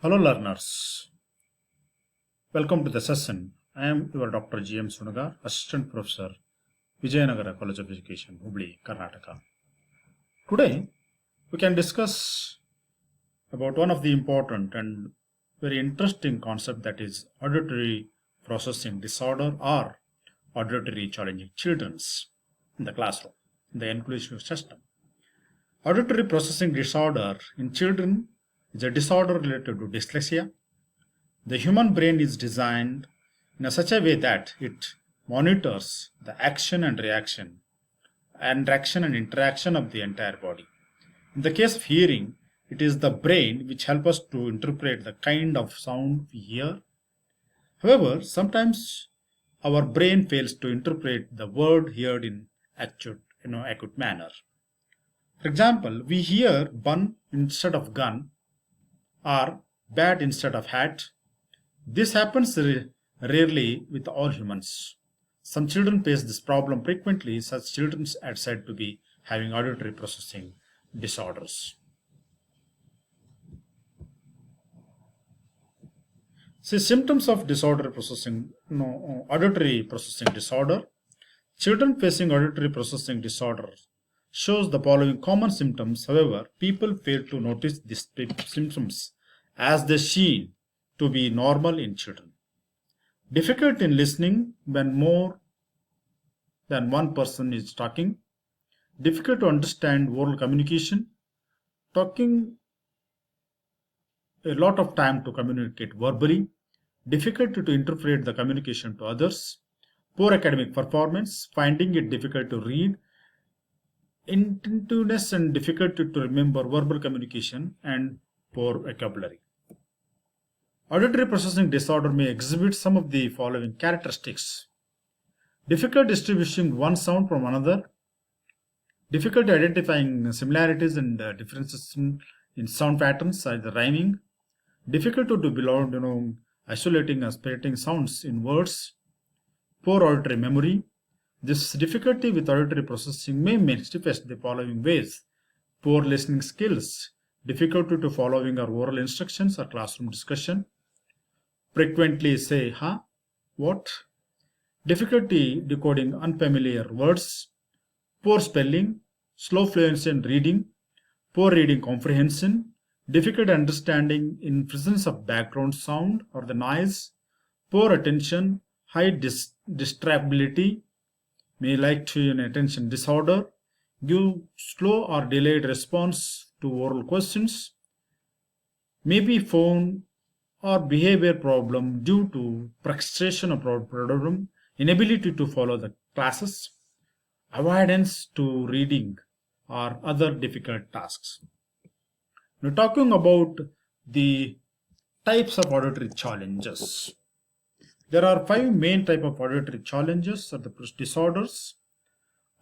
Hello learners, welcome to the session. I am your Dr.G.M. Sunagar, Assistant Professor, Vijayanagara College of Education, Hubli, Karnataka. Today, we can discuss about one of the important and very interesting concept, that is auditory processing disorder or auditory challenging children's in the classroom, in the inclusive system. Auditory processing disorder in children is a disorder related to dyslexia. The human brain is designed in such a way that it monitors the action and interaction of the entire body. In the case of hearing, it is the brain which helps us to interpret the kind of sound we hear. However, sometimes our brain fails to interpret the word heard in acute manner. For example, we hear bun instead of gun or bat instead of hat. This happens rarely with all humans. Some children face this problem frequently. Such children are said to be having auditory processing disorders. See, symptoms of auditory processing disorder. Children facing auditory processing disorder shows the following common symptoms. However, people fail to notice these symptoms as they seem to be normal in children. Difficult in listening when more than one person is talking. Difficult to understand oral communication. Talking a lot of time to communicate verbally. Difficult to interpret the communication to others. Poor academic performance. Finding it difficult to read. Intentiveness and difficulty to remember verbal communication, and poor vocabulary. Auditory processing disorder may exhibit some of the following characteristics. Difficult distinguishing one sound from another. Difficulty identifying similarities and differences in sound patterns, either rhyming. Difficulty to belong, isolating and separating sounds in words. Poor auditory memory. This difficulty with auditory processing may manifest the following ways. Poor listening skills. Difficulty to following our oral instructions or classroom discussion. Frequently say, huh, what? Difficulty decoding unfamiliar words. Poor spelling. Slow fluency in reading. Poor reading comprehension. Difficult understanding in presence of background sound or the noise. Poor attention. High distractibility. May like to attention disorder. Give slow or delayed response to oral questions. May be phone or behavior problem due to frustration or problem, inability to follow the classes, avoidance to reading or other difficult tasks. Now, talking about the types of auditory challenges. There are 5 main types of auditory challenges or the disorders,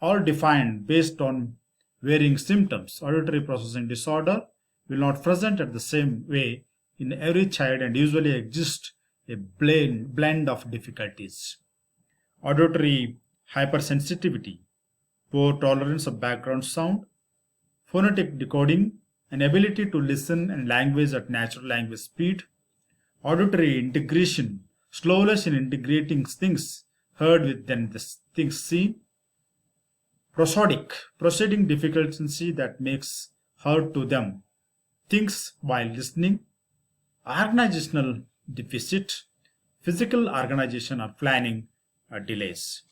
all defined based on varying symptoms. Auditory processing disorder will not present at the same way in every child and usually exist a blend of difficulties. Auditory hypersensitivity, poor tolerance of background sound, phonetic decoding, an ability to listen and language at natural language speed, auditory integration, slowness in integrating things heard with then the things seen, proceeding difficulty that makes heard to them things while listening, organizational deficit, physical organization or planning delays.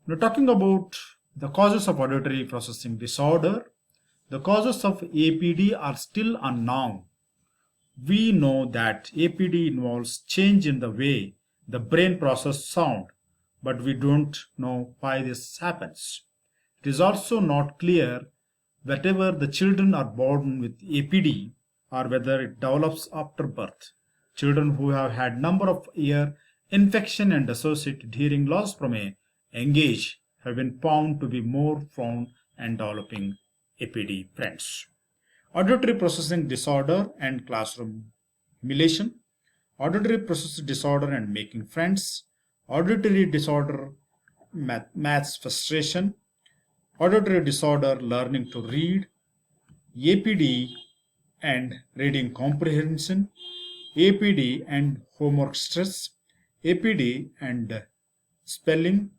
Now, talking about the causes of auditory processing disorder, the causes of APD are still unknown. We know that APD involves change in the way the brain processes sound, but we don't know why this happens. It is also not clear whether the children are born with APD or whether it develops after birth. Children who have had number of ear infection and associated hearing loss from a young age have been found to be more prone and developing APD friends. Auditory processing disorder and classroom emulation. Auditory processing disorder and making friends. Auditory disorder maths frustration. Auditory disorder learning to read. APD and reading comprehension, APD and homework stress, APD and spelling,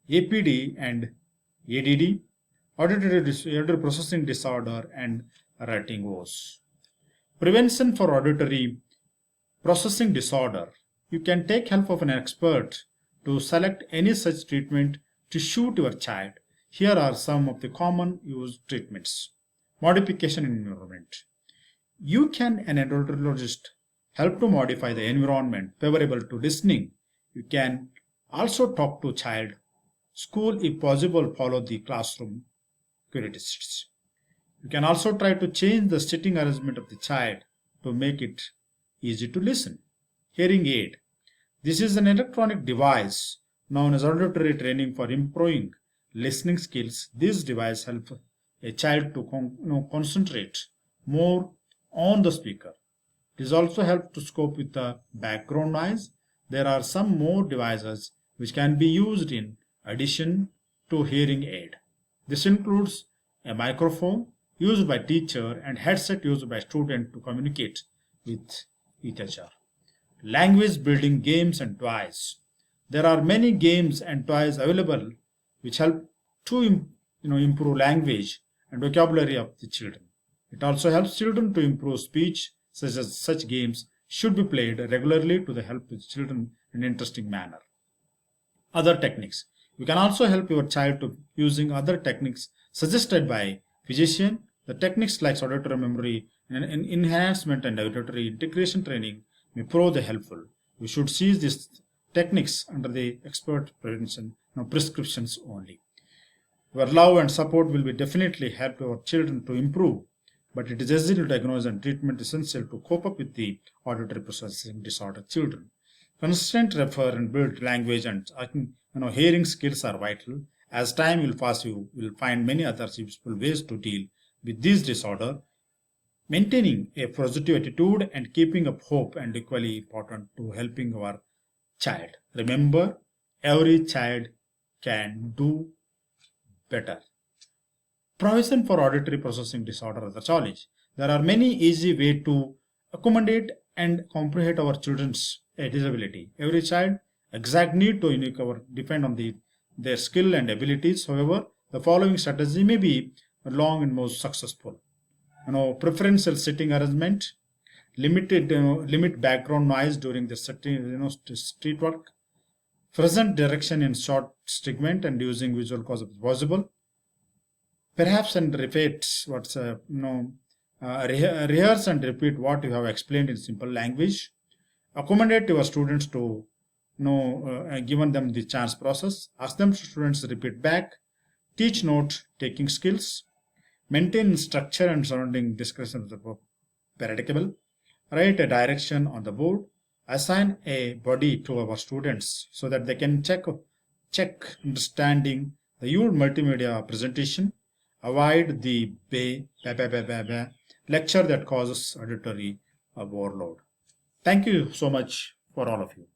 APD and ADD, auditory processing disorder, and writing woes. Prevention for auditory processing disorder. You can take help of an expert to select any such treatment to suit your child. Here are some of the common used treatments. Modification in environment. You can, an audiologist, help to modify the environment favorable to listening. You can also talk to child. School, if possible, follow the classroom curiosities. You can also try to change the sitting arrangement of the child to make it easy to listen. Hearing aid. This is an electronic device known as auditory training for improving listening skills. This device helps a child to concentrate more on the speaker. This also helps to cope with the background noise. There are some more devices which can be used in addition to hearing aid. This includes a microphone used by teacher and headset used by student to communicate with each other. Language building games and toys. There are many games and toys available which help to improve language and vocabulary of the children. It also helps children to improve speech, such games should be played regularly to the help with children in an interesting manner. Other techniques. You can also help your child to using other techniques suggested by physician. The techniques like auditory memory and enhancement and auditory integration training may prove helpful. You should seize these techniques under the expert prevention prescriptions only. Your love and support will be definitely help your children to improve, but it is easy to diagnose and treatment essential to cope up with the auditory processing disorder children. Constant refer and build language and hearing skills are vital. As time will pass, you will find many other useful ways to deal with this disorder. Maintaining a positive attitude and keeping up hope and equally important to helping our child. Remember, every child can do better. Provision for auditory processing disorder as a challenge. There are many easy ways to accommodate and comprehend our children's disability. Every child exact need to unique depend on their skill and abilities. However, the following strategy may be long and most successful. Preferential sitting arrangement, limit background noise during the street work, present direction in short segment and using visual cause if possible. Perhaps and repeat rehearse and repeat what you have explained in simple language. Accommodate your students to given them the chance process. Ask them students to repeat back. Teach note taking skills. Maintain structure and surrounding discussion of the predictable. Write a direction on the board. Assign a body to our students so that they can check understanding the used multimedia presentation. Avoid the lecture that causes auditory overload. Thank you so much for all of you.